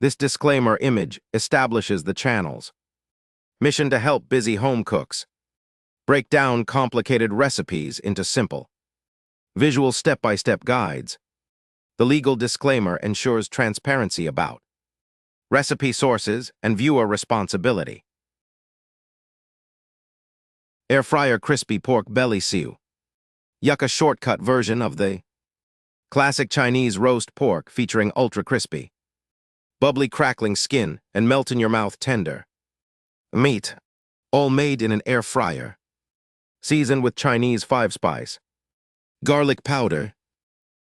This disclaimer image establishes the channel's mission to help busy home cooks break down complicated recipes into simple, visual step-by-step guides. The legal disclaimer ensures transparency about recipe sources and viewer responsibility. Air fryer crispy pork belly Siu Yuk, a shortcut version of the classic Chinese roast pork featuring ultra-crispy, bubbly crackling skin and melt-in-your-mouth tender meat, all made in an air fryer. Seasoned with Chinese 5-spice, garlic powder,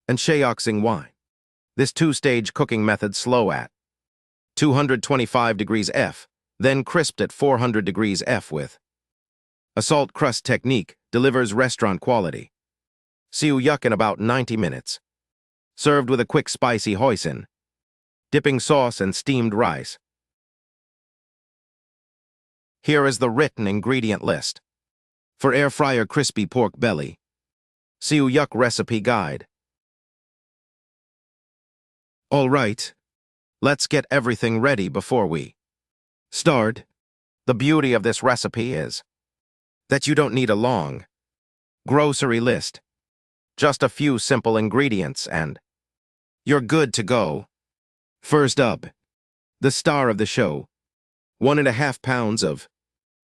and Shaoxing wine. This two-stage cooking method slow at 225 degrees F, then crisped at 400 degrees F with a salt crust technique delivers restaurant quality. Siu Yuk in about 90 minutes. Served with a quick spicy hoisin, dipping sauce and steamed rice. Here is the written ingredient list. For air fryer crispy pork belly, Siu Yuk recipe guide. All right, let's get everything ready before we start. The beauty of this recipe is that you don't need a long grocery list. Just a few simple ingredients and you're good to go. First up, the star of the show, 1.5 pounds of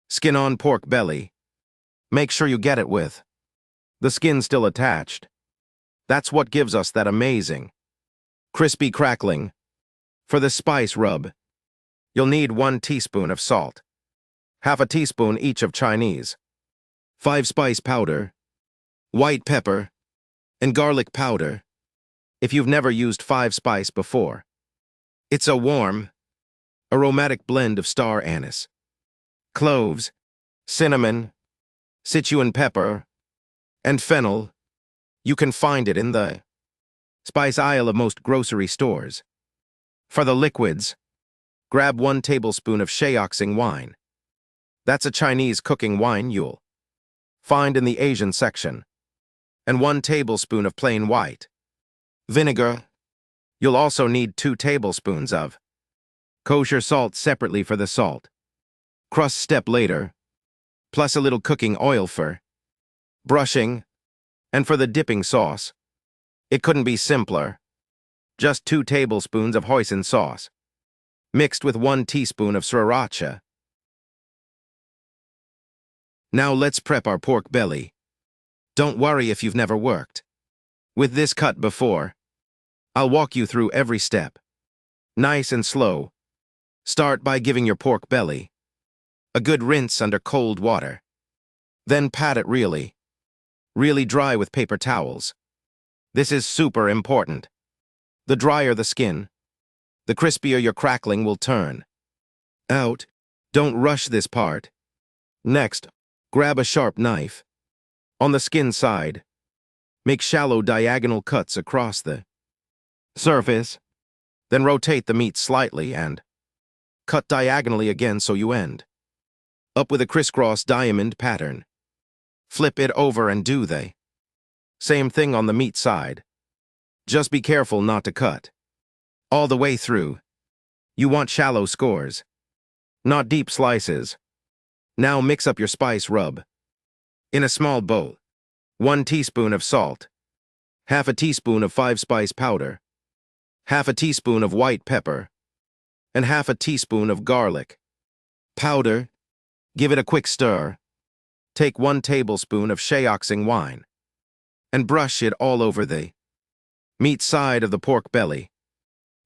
skin-on pork belly. Make sure you get it with the skin still attached. That's what gives us that amazing, crispy crackling. For the spice rub, you'll need 1 teaspoon of salt, half a teaspoon each of Chinese 5-spice powder, white pepper, and garlic powder. If you've never used 5-spice before, it's a warm, aromatic blend of star anise, cloves, cinnamon, Sichuan pepper, and fennel. You can find it in the spice aisle of most grocery stores. For the liquids, grab 1 tablespoon of Shaoxing wine. That's a Chinese cooking wine you'll find in the Asian section. And 1 tablespoon of plain white vinegar. You'll also need 2 tablespoons of kosher salt separately for the salt crust step later, plus a little cooking oil for brushing, and for the dipping sauce. It couldn't be simpler. Just 2 tablespoons of hoisin sauce, mixed with 1 teaspoon of sriracha. Now let's prep our pork belly. Don't worry if you've never worked with this cut before. I'll walk you through every step. Nice and slow. Start by giving your pork belly a good rinse under cold water. Then pat it really dry with paper towels. This is super important. The drier the skin, the crispier your crackling will turn out. Don't rush this part. Next, grab a sharp knife. On the skin side, make shallow diagonal cuts across the surface. Then rotate the meat slightly and cut diagonally again so you end up with a crisscross diamond pattern. Flip it over and do the same thing on the meat side. Just be careful not to cut all the way through. You want shallow scores, not deep slices. Now mix up your spice rub. In a small bowl, 1 teaspoon of salt, half a teaspoon of 5-spice powder, half a teaspoon of white pepper, and half a teaspoon of garlic powder. Give it a quick stir. Take 1 tablespoon of Shaoxing wine and brush it all over the meat side of the pork belly.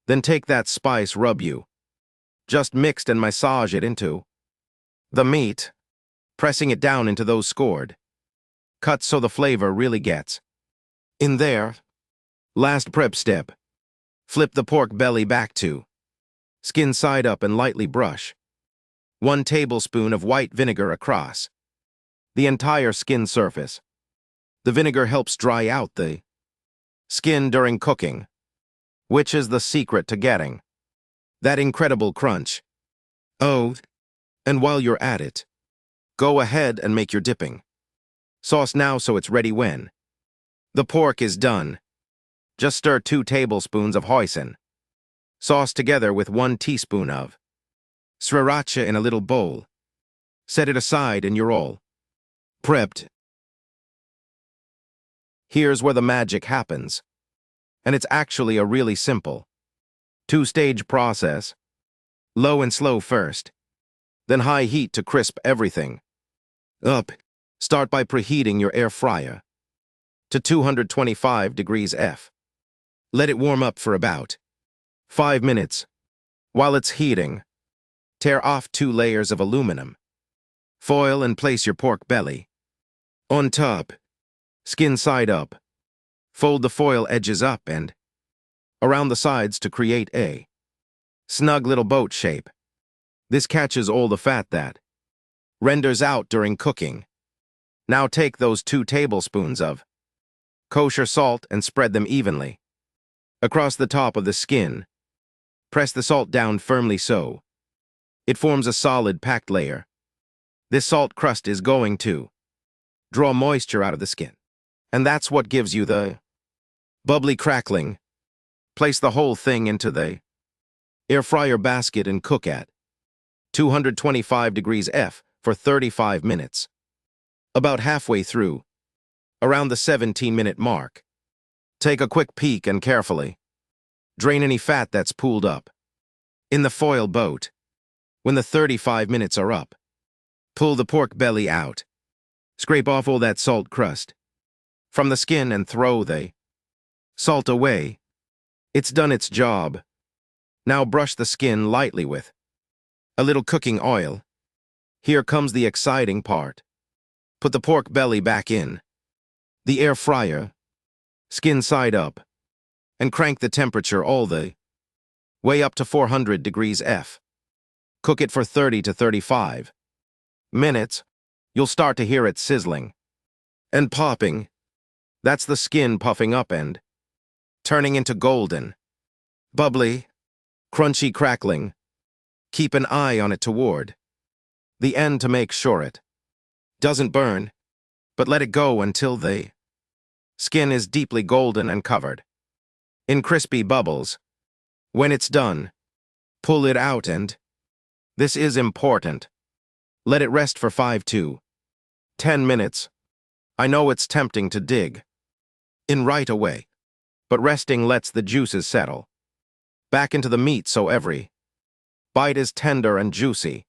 Then take that spice rub you just mixed and massage it into the meat, pressing it down into those scored cuts so the flavor really gets in there. Last prep step, flip the pork belly back to skin side up and lightly brush 1 tablespoon of white vinegar across the entire skin surface. The vinegar helps dry out the skin during cooking, which is the secret to getting that incredible crunch. Oh, and while you're at it, go ahead and make your dipping sauce now so it's ready when the pork is done. Just stir 2 tablespoons of hoisin Sauce together with 1 teaspoon of sriracha in a little bowl. Set it aside and you're all prepped. Here's where the magic happens. And it's actually a really simple 2-stage process. Low and slow first, then high heat to crisp everything up. Start by preheating your air fryer to 225 degrees F. Let it warm up for about 5 minutes. While it's heating, tear off 2 layers of aluminum foil and place your pork belly on top, skin side up. Fold the foil edges up and around the sides to create a snug little boat shape. This catches all the fat that renders out during cooking. Now take those 2 tablespoons of kosher salt and spread them evenly across the top of the skin. Press the salt down firmly so it forms a solid packed layer. This salt crust is going to draw moisture out of the skin, and that's what gives you the bubbly crackling. Place the whole thing into the air fryer basket and cook at 225 degrees F for 35 minutes. About halfway through, around the 17-minute mark, take a quick peek and carefully drain any fat that's pooled up in the foil boat. When the 35 minutes are up, pull the pork belly out. Scrape off all that salt crust from the skin and throw the salt away. It's done its job. Now brush the skin lightly with a little cooking oil. Here comes the exciting part. Put the pork belly back in the air fryer, skin side up, and crank the temperature all the way up to 400 degrees F. Cook it for 30 to 35 minutes. You'll start to hear it sizzling and popping. That's the skin puffing up and turning into golden, bubbly, crunchy crackling. Keep an eye on it toward the end to make sure it doesn't burn, but let it go until the skin is deeply golden and covered in crispy bubbles. When it's done, pull it out and, this is important, let it rest for 5 to 10 minutes. I know it's tempting to dig in right away, but resting lets the juices settle back into the meat so every bite is tender and juicy.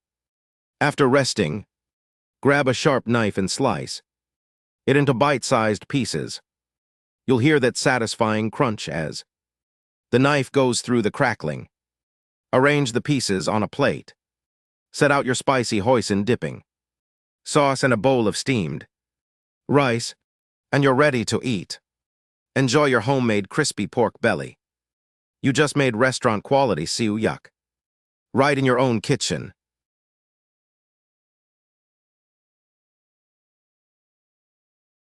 After resting, grab a sharp knife and slice it into bite-sized pieces. You'll hear that satisfying crunch as the knife goes through the crackling. Arrange the pieces on a plate. Set out your spicy hoisin dipping sauce and a bowl of steamed rice, and you're ready to eat. Enjoy your homemade crispy pork belly. You just made restaurant-quality Siu Yuk right in your own kitchen.